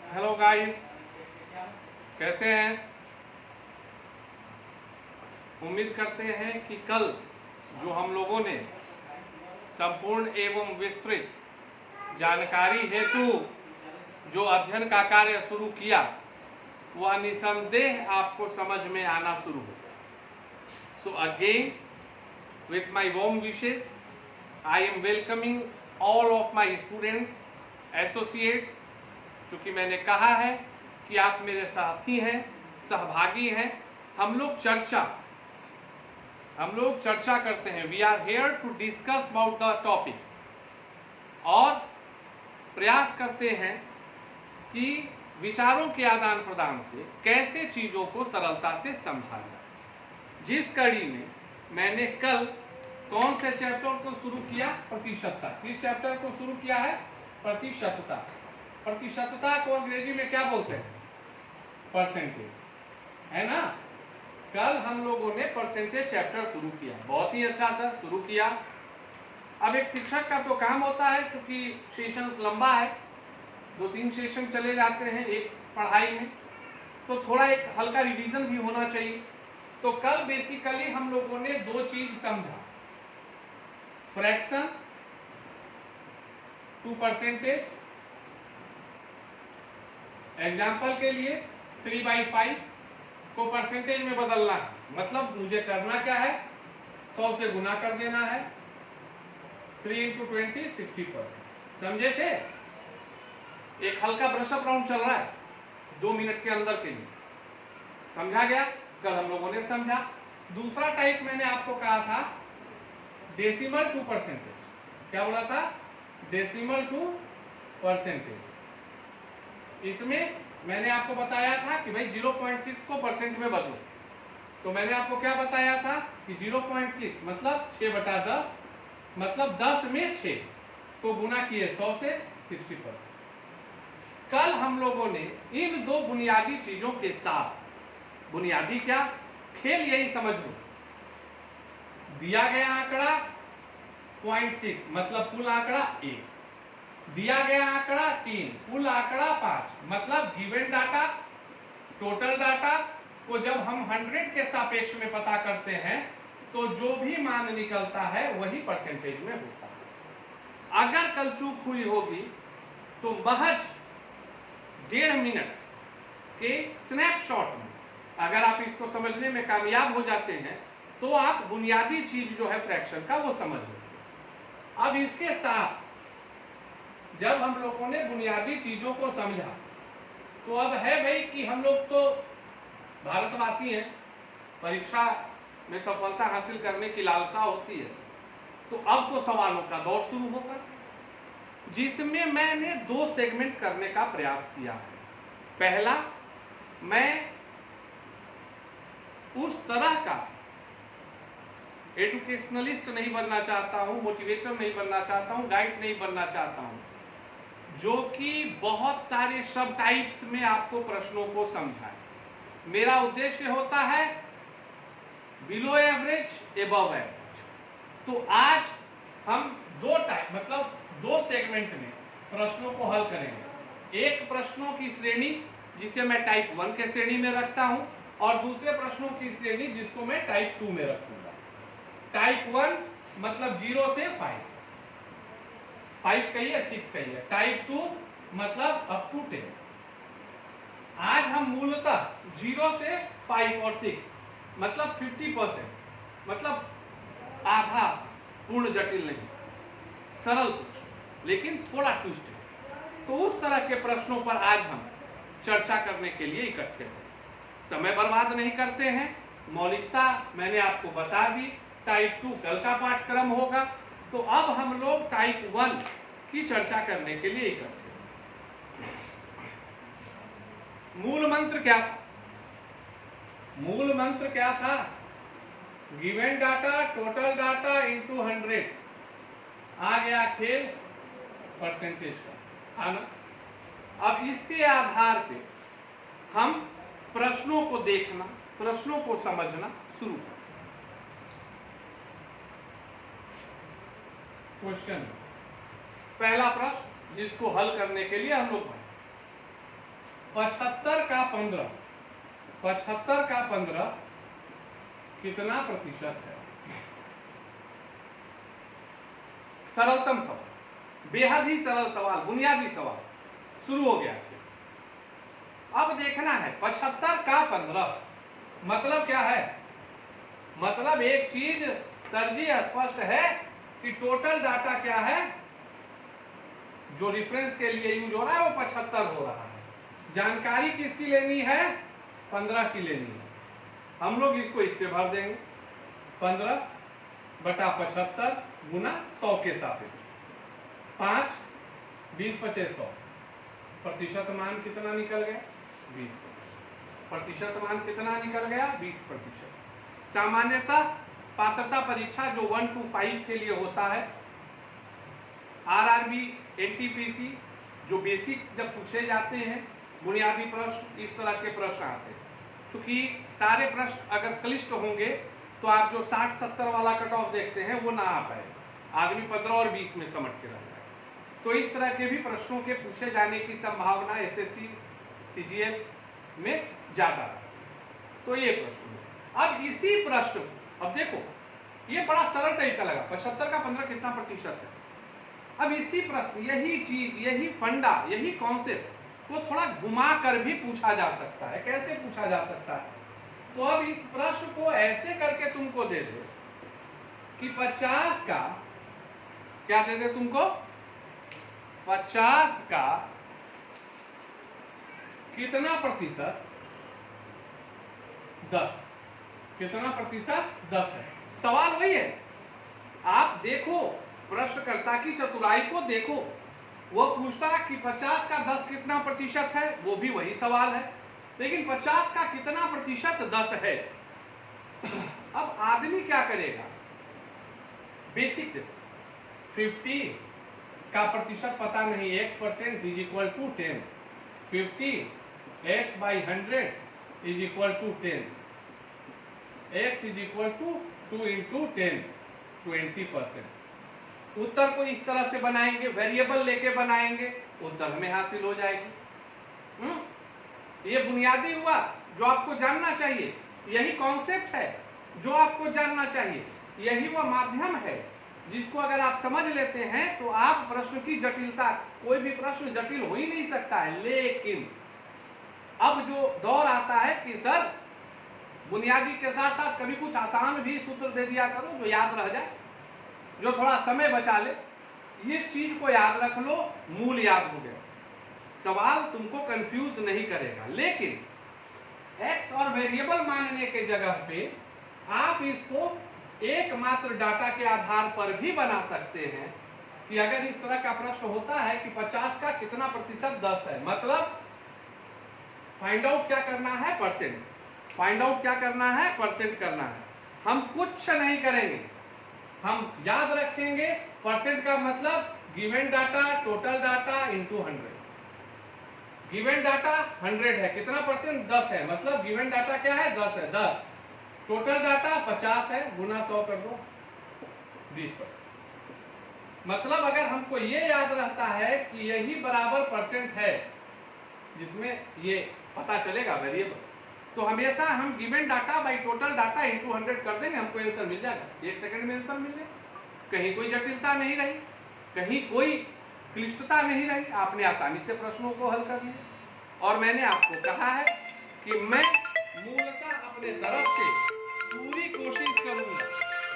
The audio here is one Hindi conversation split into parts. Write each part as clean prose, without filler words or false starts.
हेलो गाइस, कैसे हैं? उम्मीद करते हैं कि कल जो हम लोगों ने संपूर्ण एवं विस्तृत जानकारी हेतु जो अध्ययन का कार्य शुरू किया वह निसंदेह आपको समझ में आना शुरू हो। So again with my warm wishes, I am welcoming all of my students, associates, चूँकि मैंने कहा है कि आप मेरे साथी हैं, सहभागी हैं। हम लोग चर्चा करते हैं। We are here to discuss about the topic और प्रयास करते हैं कि विचारों के आदान प्रदान से कैसे चीज़ों को सरलता से समझा जाए। जिस कड़ी में मैंने कल कौन से चैप्टर को शुरू किया? प्रतिशतता। किस चैप्टर को शुरू किया है? प्रतिशतता। प्रतिशतता को अंग्रेजी में क्या बोलते हैं? परसेंटेज, है ना। कल हम लोगों ने परसेंटेज चैप्टर शुरू किया। बहुत ही अच्छा सर, शुरू किया। अब एक शिक्षक का तो काम होता है, चूंकि सेशंस लंबा है, 2-3 सेशन चले जाते हैं एक पढ़ाई में, तो थोड़ा एक हल्का रिवीजन भी होना चाहिए। तो कल बेसिकली हम लोगों ने 2 चीज समझा, फ्रैक्शन टू परसेंटेज। एग्जाम्पल के लिए 3/5 को परसेंटेज में बदलना है, मतलब मुझे करना क्या है? 100 से गुना कर देना है। 3 × 20 60%। समझे थे? एक हल्का ब्रशअप राउंड चल रहा है 2 मिनट के अंदर के लिए। समझा गया? कल हम लोगों ने समझा। दूसरा टाइप मैंने आपको कहा था डेसिमल टू परसेंटेज। क्या बोला था? Decimal to percentage. इसमें मैंने आपको बताया था कि भाई 0.6 को परसेंट में बदलो। तो मैंने आपको क्या बताया था कि 0.6 मतलब 6/10, मतलब 10 में 6 को गुना किए 100 से 60%। कल हम लोगों ने इन 2 बुनियादी चीजों के साथ, बुनियादी क्या खेल, यही समझ लो। दिया गया आंकड़ा 0.6 मतलब कुल आंकड़ा 1, दिया गया आंकड़ा 3, कुल आंकड़ा 5, मतलब गिवन डाटा, टोटल डाटा को जब हम 100 के सापेक्ष में पता करते हैं तो जो भी मान निकलता है वही परसेंटेज में होता है। अगर कल चूक हुई होगी तो महज 1.5 मिनट के स्नैपशॉट में अगर आप इसको समझने में कामयाब हो जाते हैं तो आप बुनियादी चीज जो है फ्रैक्शन का वो समझ लेंगे। अब इसके साथ जब हम लोगों ने बुनियादी चीजों को समझा तो अब है भाई कि हम लोग तो भारतवासी हैं, परीक्षा में सफलता हासिल करने की लालसा होती है, तो अब तो सवालों का दौर शुरू होगा, जिसमें मैंने 2 सेगमेंट करने का प्रयास किया है। पहला, मैं उस तरह का एजुकेशनलिस्ट नहीं बनना चाहता हूं, मोटिवेटर नहीं बनना चाहता हूं, गाइड नहीं बनना चाहता हूं, जो कि बहुत सारे सब टाइप्स में आपको प्रश्नों को समझाए। मेरा उद्देश्य होता है बिलो एवरेज, एबव एवरेज। तो आज हम 2 टाइप मतलब 2 सेगमेंट में प्रश्नों को हल करेंगे। एक प्रश्नों की श्रेणी जिसे मैं टाइप 1 के श्रेणी में रखता हूं, और दूसरे प्रश्नों की श्रेणी जिसको मैं टाइप 2 में रखूंगा। टाइप 1 मतलब 0 से 5 कहिए, 6 कहिए। टाइप 2 मतलब अप टू 10। आज हम मूलतः 0 से 5 और 6 मतलब 50%, मतलब आधा, पूर्ण जटिल नहीं, सरल कुछ, लेकिन थोड़ा ट्विस्ट है। तो उस तरह के प्रश्नों पर आज हम चर्चा करने के लिए इकट्ठे हैं। समय बर्बाद नहीं करते हैं। मौलिकता मैंने आपको बता दी। टाइप 2 कल का पाठ्यक्रम होगा। तो अब हम लोग टाइप 1 की चर्चा करने के लिए इकट्ठे। मूल मंत्र क्या था? मूल मंत्र क्या था? Given data, total data into 100। आ गया खेल परसेंटेज का, है ना। अब इसके आधार पे हम प्रश्नों को देखना, प्रश्नों को समझना शुरू करें। क्वेश्चन, पहला प्रश्न जिसको हल करने के लिए हम लोग 75 का 15, 75 का 15 कितना प्रतिशत है? सरलतम सवाल, बेहद ही सरल सवाल, बुनियादी सवाल शुरू हो गया। अब देखना है 75 का 15 मतलब क्या है? मतलब एक चीज सर जी स्पष्ट है कि टोटल डाटा क्या है जो रेफरेंस के लिए यूज हो रहा है वो 75 हो रहा है। जानकारी किसकी लेनी है? 15 की लेनी है। हम लोग इसको इस पे भर देंगे, 15 बटा 75 गुना 100 के सापेक्ष 5, 20 25 100, प्रतिशत मान कितना निकल गया? 20%। प्रतिशत मान कितना निकल गया? 20%। सामान्यतः पात्रता परीक्षा जो 1 to 5 के लिए होता है, आरआरबी, एनटीपीसी जो बेसिक्स जब पूछे जाते हैं बुनियादी प्रश्न, इस तरह के प्रश्न आते हैं। क्योंकि सारे प्रश्न अगर क्लिष्ट होंगे तो आप जो 60-70 वाला कट ऑफ देखते हैं वो ना आ पाए, आदमी 15 और 20 में समझ के रह जाए। तो इस तरह के भी प्रश्नों के पूछे जाने की संभावना एसएससी सीजीएल में ज्यादा है। तो ये प्रश्न है। अब इसी प्रश्न, अब देखो ये बड़ा सरल टाइप का लगा, 75 का 15 कितना प्रतिशत है। अब इसी प्रश्न, यही चीज, यही फंडा, यही कॉन्सेप्ट को थोड़ा घुमा कर भी पूछा जा सकता है। कैसे पूछा जा सकता है? तो अब इस प्रश्न को ऐसे करके तुमको दे दे कि 50 का क्या दे दे तुमको? 50 का कितना प्रतिशत? 10। कितना प्रतिशत? 10 है। सवाल वही है। आप देखो प्रश्नकर्ता की चतुराई को देखो, वो पूछता है कि 50 का 10 कितना प्रतिशत है, वो भी वही सवाल है, लेकिन 50 का कितना प्रतिशत 10 है। अब आदमी क्या करेगा? बेसिक देखो, 50 का प्रतिशत पता नहीं, x% is equal to 10, 50 x by 100 is equal to 10, x is equal to 2 into 10, 20%। उत्तर को इस तरह से बनाएंगे, वेरिएबल लेके बनाएंगे, उत्तर हमें हासिल हो जाएगी। ये बुनियादी हुआ जो आपको जानना चाहिए, यही कॉन्सेप्ट है जो आपको जानना चाहिए, यही वह माध्यम है जिसको अगर आप समझ लेते हैं तो आप प्रश्न की जटिलता, कोई भी प्रश्न जटिल हो ही नहीं सकता है। लेकिन अब जो दौर आता है कि सर बुनियादी के साथ साथ कभी कुछ आसान भी सूत्र दे दिया करो जो याद रह जाए, जो थोड़ा समय बचा ले। इस चीज को याद रख लो, मूल याद हो गया, सवाल तुमको कंफ्यूज नहीं करेगा। लेकिन x और वेरिएबल मानने के जगह पे आप इसको एकमात्र डाटा के आधार पर भी बना सकते हैं कि अगर इस तरह का प्रश्न होता है कि 50 का कितना प्रतिशत 10 है, मतलब फाइंड आउट क्या करना है? परसेंट। फाइंड आउट क्या करना है? परसेंट करना है। हम कुछ नहीं करेंगे, हम याद रखेंगे परसेंट का मतलब given data total data into 100। Given data 100 है, कितना परसेंट? 10 है, मतलब गिवन डाटा क्या है? 10 है। 10 टोटल डाटा 50 है, गुना 100 कर दो, 20%। मतलब अगर हमको ये याद रहता है कि यही बराबर परसेंट है, जिसमें ये पता चलेगा वेरिएबल, तो हमेशा हम given data by total data into 100 कर देंगे, हमको आंसर मिल जाएगा। 1 सेकंड में आंसर मिल जाएगा। कहीं कोई जटिलता नहीं रही, कहीं कोई क्लिष्टता नहीं रही, आपने आसानी से प्रश्नों को हल कर लिया। और मैंने आपको कहा है कि मैं मूलतः अपने तरफ से पूरी कोशिश करूंगा,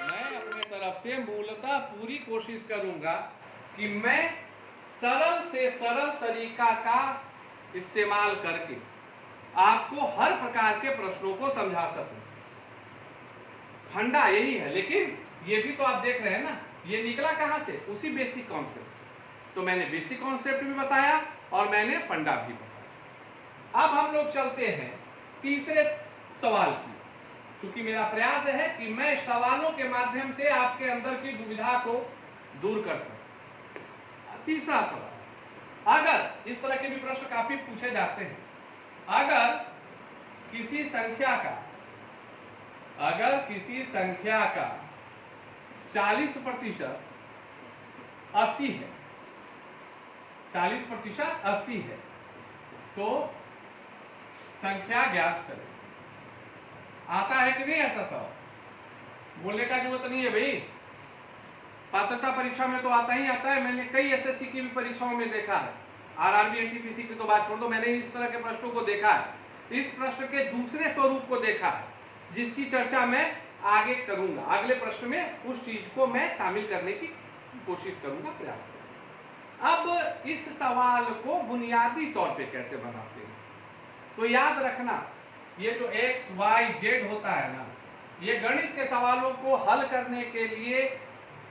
मैं अपने तरफ से मूलतः पूरी कोशिश करूंगा कि मैं सरल से सरल तरीका का इस्तेमाल करके आपको हर प्रकार के प्रश्नों को समझा सकूं। फंडा यही है, लेकिन ये भी तो आप देख रहे हैं ना, ये निकला कहां से? उसी बेसिक कॉन्सेप्ट से। तो मैंने बेसिक कॉन्सेप्ट भी बताया और मैंने फंडा भी बताया। अब हम लोग चलते हैं तीसरे सवाल की, क्योंकि मेरा प्रयास है कि मैं सवालों के माध्यम से आपके अंदर की दुविधा को दूर कर सकूं। तीसरा सवाल, अगर इस तरह के भी प्रश्न काफी पूछे जाते हैं, अगर किसी संख्या का 40% 80 है, 40% 80 है, तो संख्या ज्ञात करें। आता है कि नहीं ऐसा सवाल? बोलने का जरूरत नहीं है भाई, पात्रता परीक्षा में तो आता ही आता है। मैंने कई एसएससी की भी परीक्षाओं में देखा है, आरआरबी एनटीपीसी की तो बात छोड़ दो, मैंने इस तरह के प्रश्नों को देखा है। इस प्रश्न के दूसरे स्वरूप को देखा है, जिसकी चर्चा मैं आगे करूंगा। अगले प्रश्न में उस चीज को मैं शामिल करने की कोशिश करूंगा, प्रयास करूंगा। अब इस सवाल को बुनियादी तौर पे कैसे बनाते हैं, तो याद रखना, ये जो एक्स वाई जेड होता है ना, ये गणित के सवालों को हल करने के लिए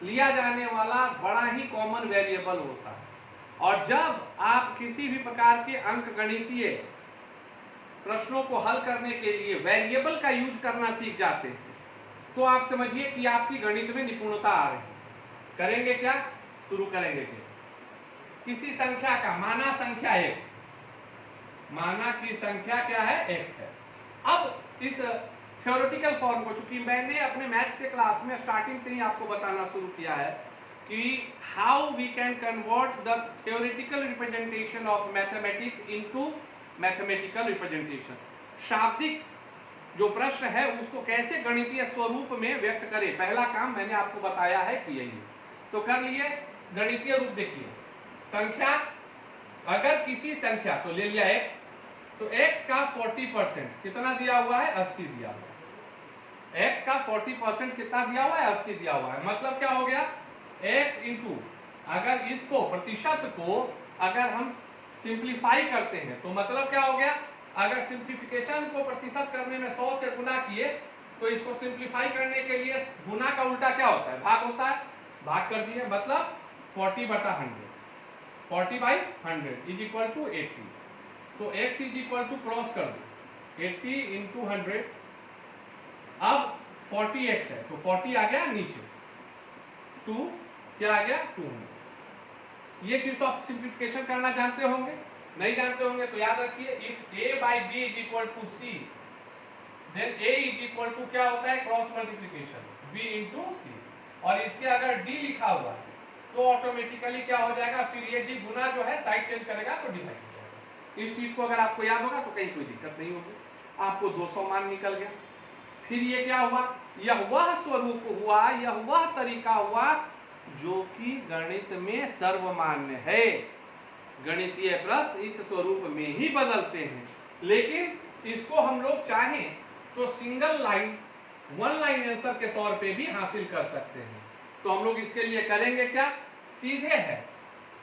लिया जाने वाला बड़ा ही कॉमन वेरिएबल होता है। और जब आप किसी भी प्रकार के अंकगणितीय प्रश्नों को हल करने के लिए वेरिएबल का यूज करना सीख जाते हैं, तो आप समझिए कि आपकी गणित में निपुणता आ रही है। करेंगे क्या? शुरू करेंगे क्या? किसी संख्या का, माना संख्या x, माना की संख्या क्या है? x है। अब इस थ्योरेटिकल फॉर्म को, चूंकि मैंने अपने मैथ्स के क्लास में स्टार्टिंग से ही आपको बताना शुरू किया है कि how we can convert the theoretical representation of mathematics into mathematical representation, शाब्दिक जो प्रश्न है उसको कैसे गणितीय स्वरूप में व्यक्त करें, पहला काम मैंने आपको बताया है कि यही। तो कर लिए गणितीय रूप। देखिए संख्या, अगर किसी संख्या, तो ले लिया x, तो x का 40% कितना दिया हुआ है? 80 दिया हुआ है। x का 40% कितना दिया हुआ है? 80 दिया हुआ है। मतलब क्या हो गया? x इंटू, अगर इसको प्रतिशत को अगर हम सिंप्लीफाई करते हैं तो मतलब क्या हो गया? अगर सिंप्लीफिकेशन को प्रतिशत करने में 100 से गुना किए तो इसको सिंप्लीफाई करने के लिए गुना का उल्टा क्या होता है? भाग होता है। भाग कर दिए, मतलब 40/100, 40/100 इज इक्वल टू 80। तो x is equal to cross कर दो 80 इंटू 100। अब 40x है तो 40 आ गया नीचे, 2 क्या आ गया? 200। ये चीज तो आप सिंप्लीफिकेशन करना जानते होंगे। नहीं जानते होंगे तो याद रखिए, if a by b is equal to c, then a is equal to क्या होता है? Cross multiplication b into c। और इसके अगर d लिखा हुआ है तो ऑटोमेटिकली क्या हो जाएगा? फिर ये d गुना जो है साइड चेंज करेगा तो डिवाइड हो जाएगा। इस चीज को अगर आपको याद होगा तो कहीं कोई दिक्कत नहीं होगी। आपको 200 मान निकल गया। फिर ये क्या हुआ? यह वह स्वरूप हुआ, यह वह तरीका हुआ जो कि गणित में सर्वमान्य है। गणितीय प्रश्न इस स्वरूप में ही बदलते हैं, लेकिन इसको हम लोग चाहें तो single line, one line answer के तौर पे भी हासिल कर सकते हैं। तो हम लोग इसके लिए करेंगे क्या? सीधे है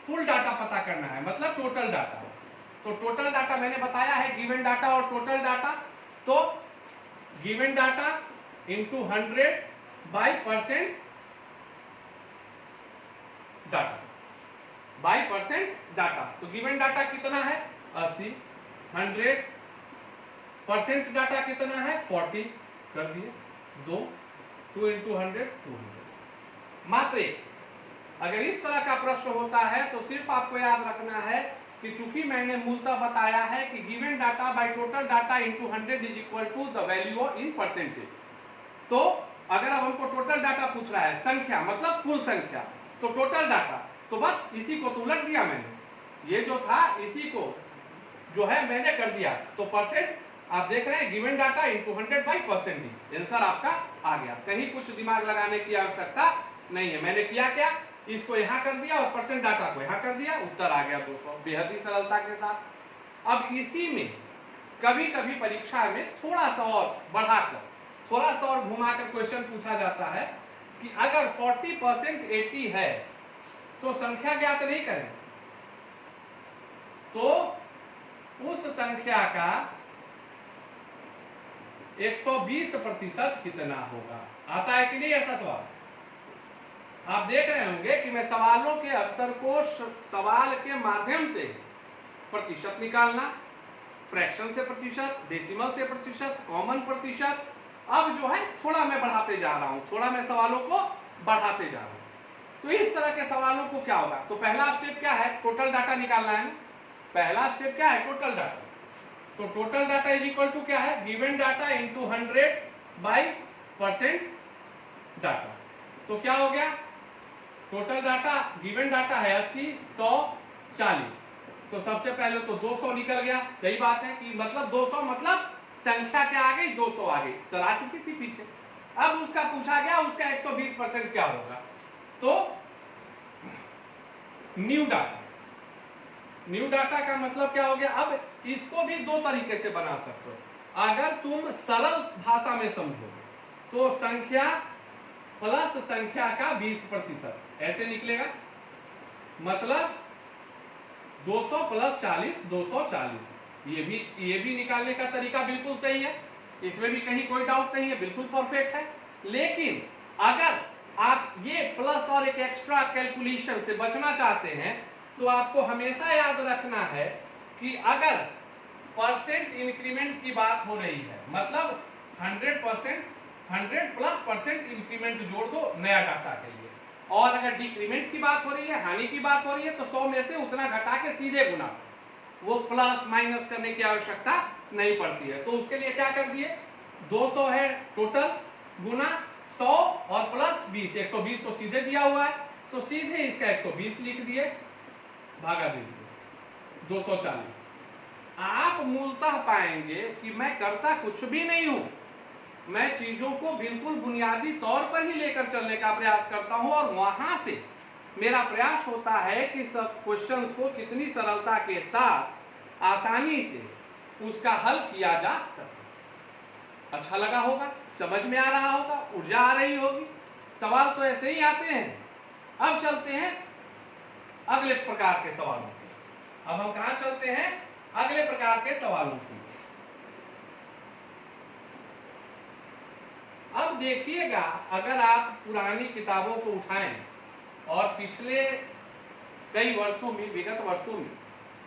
फुल डाटा पता करना है, मतलब टोटल डाटा। तो टोटल डाटा मैंने बताया है, गिवन डाटा और टोटल डाटा। तो given data into 100/% data, by percent data. तो गिवन डाटा कितना है? 80। 100% डाटा कितना है? 40 कर दिए। 2 इंटू 100 200। मात्र एक। अगर इस तरह का प्रश्न होता है तो सिर्फ आपको याद रखना है कि चूंकि मैंने मूलतः बताया है कि given data by total data into 100 is equal to the value in percentage. तो अगर अब हमको टोटल डाटा पूछ रहा है, संख्या मतलब कुल संख्या, तो टोटल डाटा, तो बस इसी को तो उलट दिया मैंने। ये जो था इसी को जो है मैंने कर दिया, तो परसेंट आप देख रहे हैं, गिवन डाटा इंटू 100/%। आंसर आपका आ गया। कहीं कुछ दिमाग लगाने की आवश्यकता नहीं है। मैंने किया क्या? इसको यहाँ कर दिया और परसेंट डाटा को यहाँ कर दिया, उत्तर आ गया 200, बेहद ही सरलता के साथ। अब इसी में कभी कभी परीक्षा में थोड़ा सा और बढ़ाकर, थोड़ा सा और घुमाकर क्वेश्चन पूछा जाता है कि अगर 40% 80 है तो संख्या ज्ञात नहीं करें, तो उस संख्या का 120% कितना होगा? आता है कि नहीं ऐसा सवाल? आप देख रहे होंगे कि मैं सवालों के स्तर को सवाल के माध्यम से प्रतिशत निकालना, फ्रैक्शन से प्रतिशत, डेसिमल से प्रतिशत, कॉमन प्रतिशत, अब जो है थोड़ा मैं बढ़ाते जा रहा हूं, थोड़ा मैं सवालों को बढ़ाते जा रहा हूं। तो इस तरह के सवालों को क्या होगा? तो पहला स्टेप क्या है? टोटल डाटा निकालना है। पहला स्टेप क्या है? Total data. तो total data is equal to क्या है? Given data into 100/% data. तो क्या हो गया? टोटल डाटा, गिवन डाटा है 80, 100, 40, तो सबसे पहले तो 200 निकल गया, सही बात है कि मतलब 200 मतलब संख्या क्या आ गई, 200 आ गई, सर आ चुकी थी पीछे। अब उसका पूछा गया उसका 120% क्या होगा, तो न्यू डाटा, न्यू डाटा का मतलब क्या हो गया। अब इसको भी दो तरीके से बना सकते हो। अगर तुम सरल भाषा में समझोगे तो संख्या प्लस संख्या का 20% ऐसे निकलेगा, मतलब 200 प्लस 40 240। ये भी निकालने का तरीका बिल्कुल सही है, इसमें भी कहीं कोई डाउट नहीं है, बिल्कुल परफेक्ट है। लेकिन अगर आप ये प्लस और एक एक्स्ट्रा कैलकुलेशन से बचना चाहते हैं तो आपको हमेशा याद रखना है कि अगर परसेंट इंक्रीमेंट की बात हो रही है, मतलब 100% 100 प्लस परसेंट इंक्रीमेंट जोड़ दो नया डाटा के लिए, और अगर डिक्रीमेंट की बात हो रही है, हानि की बात हो रही है, तो 100 में से उतना घटा के सीधे गुना, वो प्लस माइनस करने की आवश्यकता नहीं पड़ती है। तो उसके लिए क्या कर दिए, 200 है टोटल, गुना 100 और प्लस 20, 120 तो सीधे दिया हुआ है, तो सीधे इसका 120 लिख दिए, भागा दे दिए 240। आप मूलतः पाएंगे कि मैं करता कुछ भी नहीं हूं, मैं चीजों को बिल्कुल बुनियादी तौर पर ही लेकर चलने का प्रयास करता हूं, और वहां से मेरा प्रयास होता है कि सब क्वेश्चंस को कितनी सरलता के साथ आसानी से उसका हल किया जा सके। अच्छा लगा होगा, समझ में आ रहा होगा, ऊर्जा आ रही होगी। सवाल तो ऐसे ही आते हैं। अब चलते हैं अगले प्रकार के सवालों की। अब हम कहां चलते हैं, अगले प्रकार के सवालों की। अब देखिएगा, अगर आप पुरानी किताबों को उठाएं और पिछले कई वर्षों में, विगत वर्षों में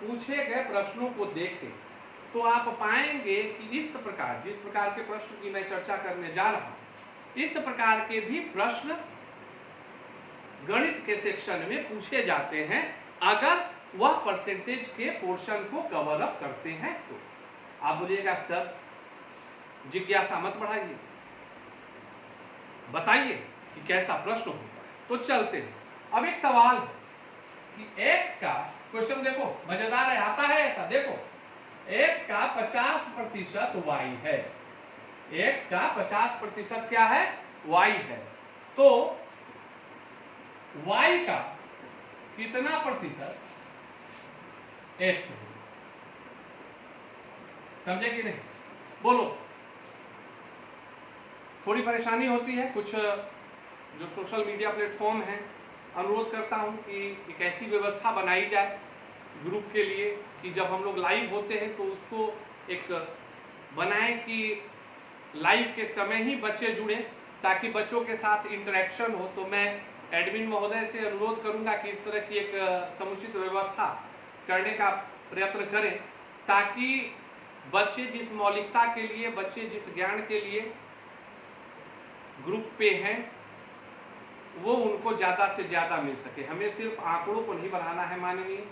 पूछे गए प्रश्नों को देखें तो आप पाएंगे कि इस प्रकार, जिस प्रकार के प्रश्न की मैं चर्चा करने जा रहा हूं, इस प्रकार के भी प्रश्न गणित के सेक्शन में पूछे जाते हैं अगर वह परसेंटेज के पोर्शन को कवर अप करते हैं तो। आप बोलिएगा सर जिज्ञासा मत बढ़ाइए, बताइए कि कैसा प्रश्न होता है। तो चलते हैं। अब एक सवाल है कि x का, क्वेश्चन देखो मजेदार है, आता है ऐसा, देखो x का 50% y है, x का 50% क्या है, y है, तो y का कितना प्रतिशत x है, समझे कि नहीं, बोलो। थोड़ी परेशानी होती है, कुछ जो सोशल मीडिया प्लेटफॉर्म हैं, अनुरोध करता हूं कि एक ऐसी व्यवस्था बनाई जाए ग्रुप के लिए कि जब हम लोग लाइव होते हैं तो उसको एक बनाएं कि लाइव के समय ही बच्चे जुड़े, ताकि बच्चों के साथ इंटरेक्शन हो। तो मैं एडमिन महोदय से अनुरोध करूंगा कि इस तरह की एक समुचित व्यवस्था करने का प्रयत्न करें, ताकि बच्चे जिस मौलिकता के लिए, बच्चे जिस ज्ञान के लिए ग्रुप पे हैं, वो उनको ज़्यादा से ज़्यादा मिल सके। हमें सिर्फ आंकड़ों को नहीं बढ़ाना है माननीय,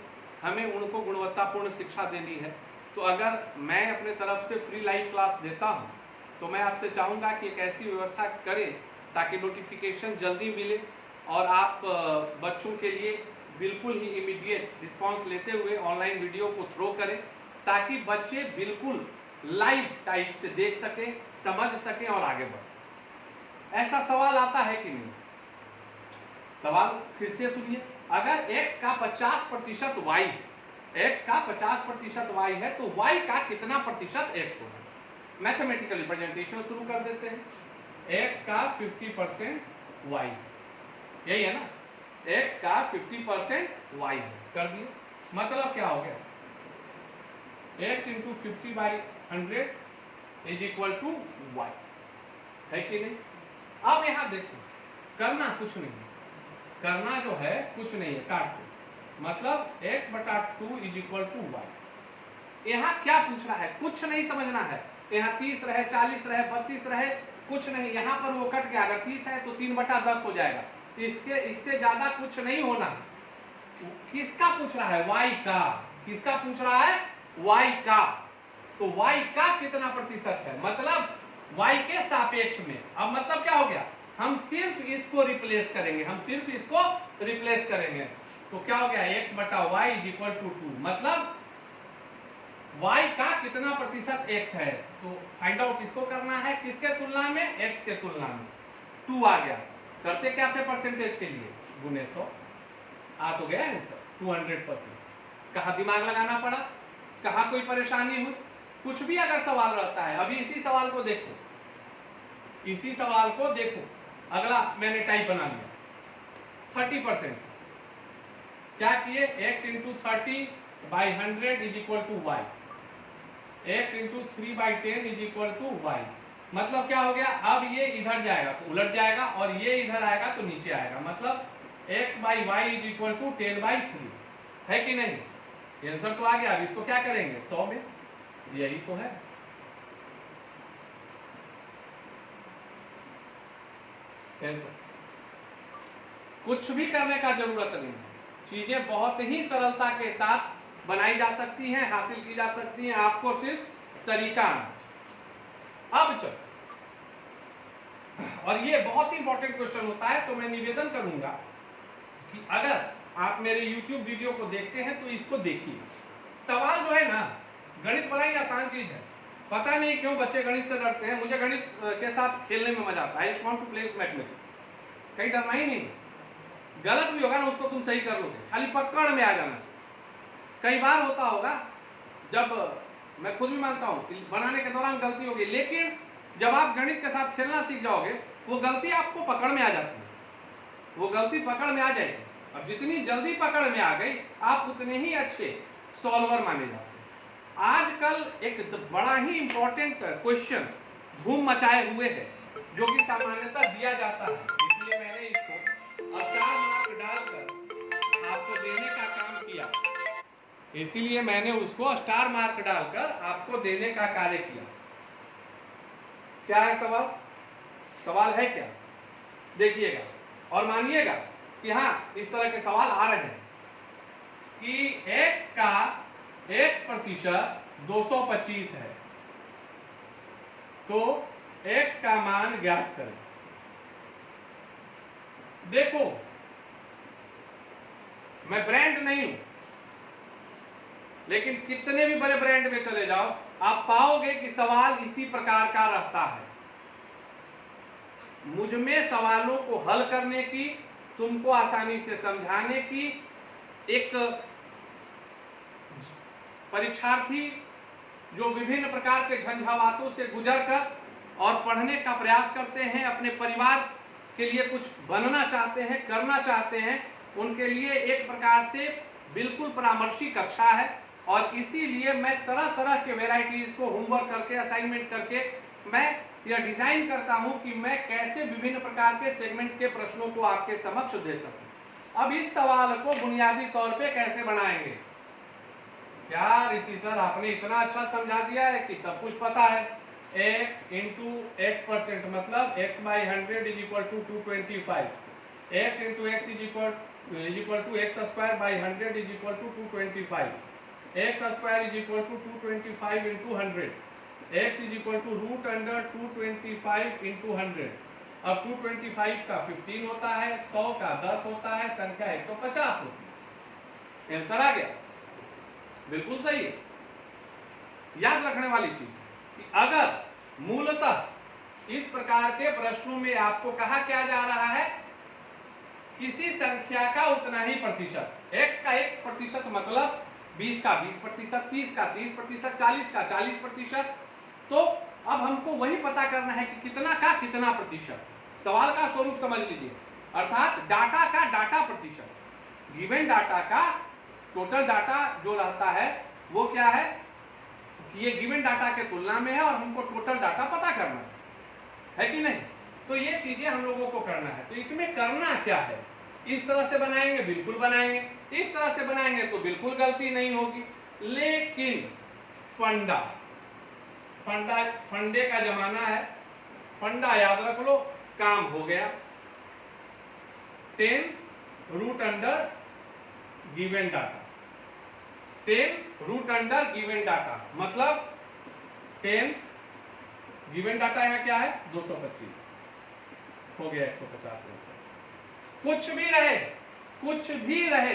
हमें उनको गुणवत्तापूर्ण शिक्षा देनी है। तो अगर मैं अपने तरफ से फ्री लाइव क्लास देता हूँ तो मैं आपसे चाहूँगा कि एक ऐसी व्यवस्था करें ताकि नोटिफिकेशन जल्दी मिले और आप बच्चों के लिए बिल्कुल ही इमीडिएट रिस्पांस लेते हुए ऑनलाइन वीडियो को थ्रो करें, ताकि बच्चे बिल्कुल लाइव टाइप से देख सकें, समझ सकें और आगे बढ़ सकें। ऐसा सवाल आता है कि नहीं? सवाल फिर से सुनिए। अगर x का 50% y, x का 50% y है तो y का कितना प्रतिशत x होगा? मैथमेटिकल रिप्रेजेंटेशन शुरू कर देते हैं। x का 50% y, यही है ना, x का 50% y है, कर दिए। मतलब क्या हो गया, x into 50/100 is equal to y, है कि नहीं? अब यहां देखो, करना कुछ नहीं, करना जो है कुछ नहीं है, काट दो, मतलब x/2 is equal to y। यहाँ क्या पूछ रहा है, कुछ नहीं समझना है। यहाँ 30 रहे, 40 रहे, 32 रहे, कुछ नहीं, यहाँ पर वो कट गया। अगर 30 है तो 3/10 हो जाएगा, इससे ज्यादा कुछ नहीं होना। किसका पूछ रहा है, y का। किसका पूछ रहा है, y का। तो y का कितना प्रतिशत है, मतलब y के सापेक्ष में। अब मतलब क्या हो गया, हम सिर्फ इसको रिप्लेस करेंगे, हम सिर्फ इसको रिप्लेस करेंगे। तो क्या हो गया x बटा वाई इज इक्वल टू 2, मतलब y का कितना प्रतिशत x है, तो फाइंड आउट इसको करना है, किसके तुलना में, x के तुलना में। 2 आ गया, करते क्या थे परसेंटेज के लिए, गुने 100, आ तो गया आंसर 200%। कहाँ दिमाग लगाना पड़ा, कहाँ कोई परेशानी हुई, कुछ भी अगर सवाल रहता है, अभी इसी सवाल को देखो, इसी सवाल को देखो, अगला मैंने टाइप बना लिया 30%, क्या किए, x into 30/100 is equal to y, x into 3/10 is equal to y, मतलब क्या हो गया, अब ये इधर जाएगा तो उलट जाएगा और ये इधर आएगा तो नीचे आएगा, मतलब x by y is equal to 10/3, है कि नहीं, आंसर तो आ गया। अब इसको क्या करेंगे 100 में, यही तो है। आंसर कुछ भी करने का जरूरत नहीं है, चीजें बहुत ही सरलता के साथ बनाई जा सकती हैं, हासिल की जा सकती हैं, आपको सिर्फ तरीका आना। अब चल, और ये बहुत ही इंपॉर्टेंट क्वेश्चन होता है, तो मैं निवेदन करूंगा कि अगर आप मेरे YouTube वीडियो को देखते हैं तो इसको देखिए। सवाल जो है ना, गणित बड़ा ही आसान चीज है, पता नहीं क्यों बच्चे गणित से डरते हैं, मुझे गणित के साथ खेलने में मजा आता है, I just want to play with mathematics, कहीं डरना ही नहीं, गलत भी होगा ना उसको तुम सही कर लोगे, खाली पकड़ में आ जाना। कई बार होता होगा, जब मैं खुद भी मानता हूँ कि बनाने के दौरान गलती होगी, लेकिन जब आप गणित के साथ खेलना सीख जाओगे, वो गलती आपको पकड़ में आ जाती है, वो गलती पकड़ में आ जाएगी। अब जितनी जल्दी पकड़ में आ गई, आप उतने ही अच्छे सॉल्वर माने जाते हैं। आजकल एक बड़ा ही इंपॉर्टेंट क्वेश्चन धूम मचाए हुए है, जो कि सामान्यतः दिया जाता है, इसलिए मैंने इसको स्टार मार्क डालकर आपको देने का काम किया, इसीलिए मैंने उसको स्टार मार्क डालकर आपको देने का कार्य किया। क्या है सवाल, सवाल है क्या, देखिएगा और मानिएगा कि हाँ इस तरह के सवाल आ रहे हैं कि x प्रतिशत 225 है, तो x का मान ज्ञात करें। देखो मैं ब्रांड नहीं हूं, लेकिन कितने भी बड़े ब्रांड में चले जाओ, आप पाओगे कि सवाल इसी प्रकार का रहता है। मुझ में सवालों को हल करने की, तुमको आसानी से समझाने की, एक परीक्षार्थी जो विभिन्न प्रकार के झंझावातों से गुजरकर और पढ़ने का प्रयास करते हैं, अपने परिवार के लिए कुछ बनना चाहते हैं, करना चाहते हैं, उनके लिए एक प्रकार से बिल्कुल परामर्शी कक्षा है। और इसीलिए मैं तरह तरह के वेराइटीज को होमवर्क करके, असाइनमेंट करके मैं यह डिजाइन करता हूं कि मैं कैसे विभिन्न प्रकार के सेगमेंट के प्रश्नों को आपके समक्ष दे सकूं। अब इस सवाल को बुनियादी तौर पे कैसे बनाएंगे, क्या ऋषि सर आपने इतना अच्छा समझा दिया है कि सब कुछ पता है। x इंटू एक्स परसेंट मतलब x बाई 100 is equal to 225, x into x is equal to x square by 100 is equal to 225, x square is equal to 225 into 100, x is equal to root under 225 into 100। अब 225 का 15 होता है, 100 का 10 होता है, संख्या 150 होती है। आंसर आ गया, बिल्कुल सही है। याद रखने वाली चीज कि अगर मूलतः इस प्रकार के प्रश्नों में आपको कहा क्या जा रहा है, किसी संख्या का उतना ही प्रतिशत, x का x प्रतिशत मतलब 20 का 20%, 30 का 30%, 40 का 40%, तो अब हमको वही पता करना है कि कितना का कितना प्रतिशत। सवाल का स्वरूप समझ लीजिए, अर्थात डाटा का डाटा प्रतिशत, गिवन डाटा का टोटल डाटा जो रहता है वो क्या है कि ये गिवन डाटा के तुलना में है और हमको टोटल डाटा पता करना है कि नहीं। तो ये चीजें हम लोगों को करना है। तो इसमें करना क्या है, इस तरह से बनाएंगे बिल्कुल बनाएंगे, इस तरह से बनाएंगे तो बिल्कुल गलती नहीं होगी। लेकिन फंडे का जमाना है, फंडा याद रख लो, काम हो गया। 10 root under given data, 10 root under given data मतलब 10 गिवन डाटा यहाँ क्या है 225, हो गया 150 से। कुछ भी रहे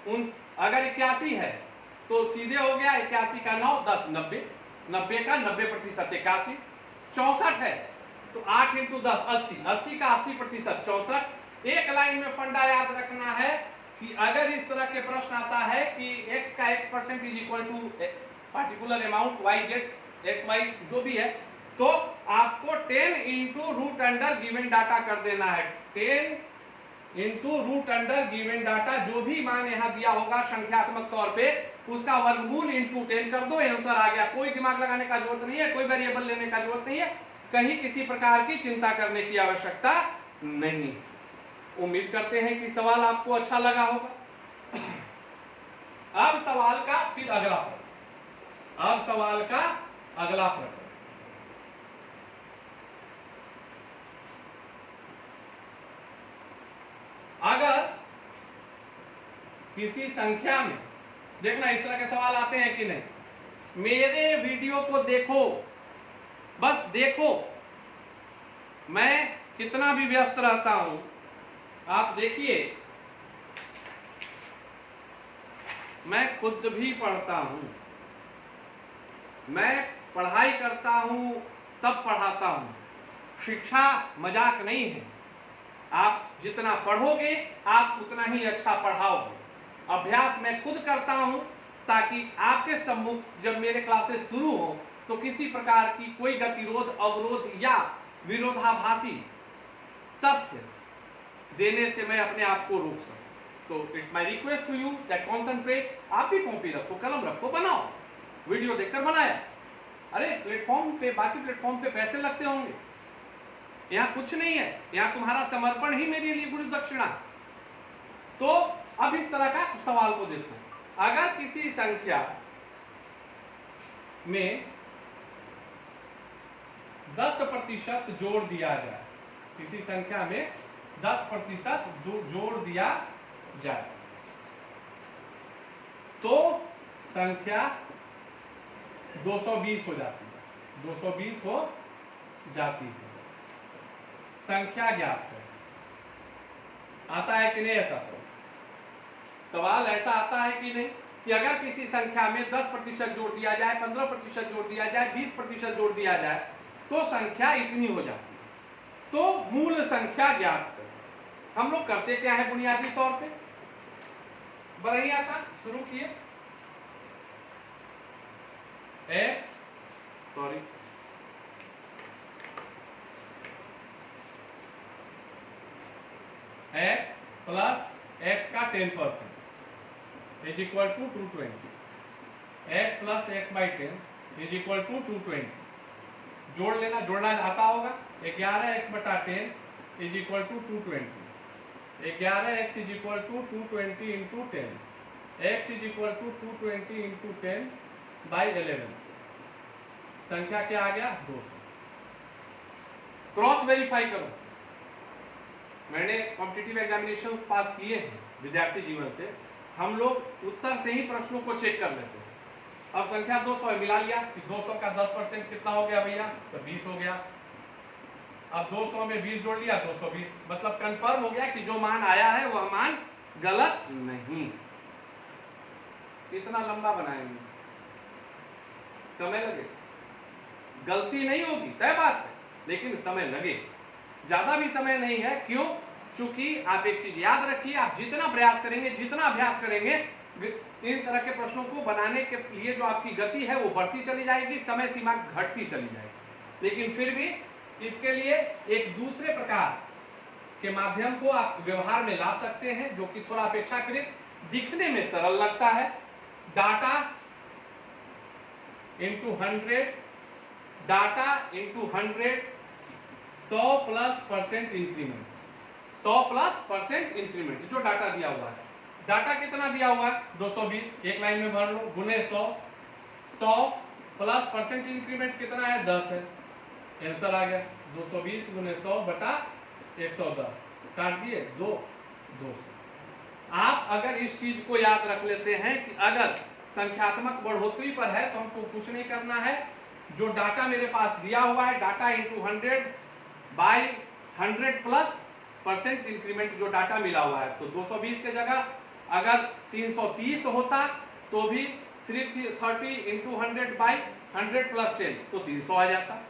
अगर 81 है तो सीधे हो गया 81 का 9 10 90, 90 का 90% 81, 64 है तो 8 इंटू 10 80, 80 का 80% 64। एक लाइन में फंडा याद रखना है कि अगर इस तरह के प्रश्न आता है कि x का x% is equal to particular amount y z x y जो भी है, तो आपको 10 into root under given data कर देना है। 10 into root under given data, जो भी मान यहाँ दिया होगा संख्यात्मक तौर पे उसका वर्गमूल इंटू 10 कर दो, आंसर आ गया। कोई दिमाग लगाने का जरूरत नहीं है, कोई वेरिएबल लेने का जरूरत नहीं है, कहीं किसी प्रकार की चिंता करने की आवश्यकता नहीं। उम्मीद करते हैं कि सवाल आपको अच्छा लगा होगा। अब सवाल का फिर अगला प्रश्न, अब सवाल का अगला प्रश्न, अगर किसी संख्या में, देखना इस तरह के सवाल आते हैं कि नहीं, मेरे वीडियो को देखो, बस देखो, मैं कितना भी व्यस्त रहता हूं, आप देखिए, मैं खुद भी पढ़ता हूं, मैं पढ़ाई करता हूं तब पढ़ाता हूं। शिक्षा मजाक नहीं है, आप जितना पढ़ोगे आप उतना ही अच्छा पढ़ाओगे। अभ्यास मैं खुद करता हूं ताकि आपके सम्मुख जब मेरे क्लासेस शुरू हो तो किसी प्रकार की कोई गतिरोध, अवरोध या विरोधाभासी तथ्य देने से मैं अपने आप को रोक सकूं। तो it's my request to you that concentrate. आप भी कॉपी रखो, कलम रखो, बनाओ। वीडियो देखकर बनाया, अरे प्लेटफॉर्म पे, बाकी प्लेटफॉर्म पे पैसे लगते होंगे, यहाँ कुछ नहीं है, यहाँ तुम्हारा समर्पण ही मेरे लिए गुरु दक्षिणा। तो अब इस तरह का सवाल को देखो, अगर किसी संख्या में 10% जोड़ दिया जाए, किसी संख्या में 10% जोड़ दिया जाए तो संख्या 220 हो जाती है, 220 हो जाती है। संख्या ज्ञात है। आता है कि नहीं ऐसा सवाल ऐसा आता है कि नहीं कि अगर किसी संख्या में 10% जोड़ दिया जाए, 15% जोड़ दिया जाए, 20% जोड़ दिया जाए तो संख्या इतनी हो जाती है। तो मूल संख्या ज्ञात करें। हम लोग करते क्या है बुनियादी तौर पे, बड़ा ही आसान, शुरू किए x प्लस x का 10% is equal to 220, x plus x by 10 is equal to 220। जोड़ लेना, जोड़ना आता होगा, 11x बटा 10 is equal to 220, 11x is equal to 220 into 10, x is equal to 220 into 10 by 11। संख्या क्या आ गया 200। क्रॉस वेरीफाई करो। मैंने कॉम्पिटिटिव एग्जामिनेशंस पास किए हैं विद्यार्थी जीवन से, हम लोग उत्तर से ही प्रश्नों को चेक कर लेते हैं। अब संख्या 200 है, मिला लिया कि 200 का 10% कितना हो गया भैया, तो 20 हो गया। अब 200 में 20 जोड़ लिया, 220, मतलब कंफर्म हो गया कि जो मान आया है वह मान गलत नहीं। इतना लंबा बनाएंगे, समय लगे, गलती नहीं होगी तय बात है, लेकिन समय लगे, ज्यादा भी समय नहीं है। क्यों? चूंकि आप एक चीज याद रखिए, आप जितना प्रयास करेंगे, जितना अभ्यास करेंगे, इन तरह के प्रश्नों को बनाने के लिए जो आपकी गति है वो बढ़ती चली जाएगी, समय सीमा घटती चली जाएगी। लेकिन फिर भी इसके लिए एक दूसरे प्रकार के माध्यम को आप व्यवहार में ला सकते हैं, जो कि थोड़ा अपेक्षाकृत दिखने में सरल लगता है। Data into 100, data into 100, 100 plus percent increment, 100 plus percent increment, जो डाटा दिया हुआ है। डाटा कितना दिया हुआ है 220, एक लाइन में भर लो, गुने 100, 100 प्लस परसेंट इंक्रीमेंट कितना है 10 है, आंसर आ गया 220 गुने 100 बटा 110, काट दिए 200। आप अगर इस चीज को याद रख लेते हैं कि अगर संख्यात्मक बढ़ोतरी पर है तो हमको कुछ नहीं करना है, जो डाटा मेरे पास दिया हुआ है, data into 100 by 100 plus percent increment जो डाटा मिला हुआ है, तो 220 के जगह अगर 330 होता तो भी 330 इंटू 100 बाई 100 प्लस 10 तो 300 आ जाता।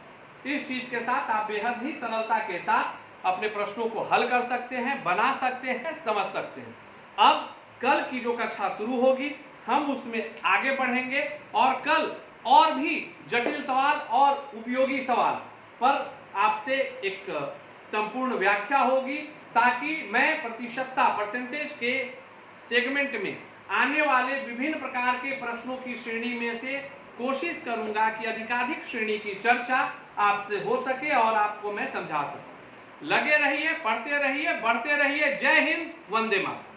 इस चीज के साथ आप बेहद ही सरलता के साथ अपने प्रश्नों को हल कर सकते हैं, बना सकते हैं, समझ सकते हैं। अब कल की जो कक्षा शुरू होगी हम उसमें आगे बढ़ेंगे और कल और भी जटिल सवाल और उपयोगी सवाल पर आपसे एक संपूर्ण व्याख्या होगी, ताकि मैं प्रतिशतता परसेंटेज के सेगमेंट में आने वाले विभिन्न प्रकार के प्रश्नों की श्रेणी में से कोशिश करूंगा कि अधिकाधिक श्रेणी की चर्चा आपसे हो सके और आपको मैं समझा सकूं। लगे रहिए, पढ़ते रहिए, बढ़ते रहिए। जय हिंद, वंदे मातरम।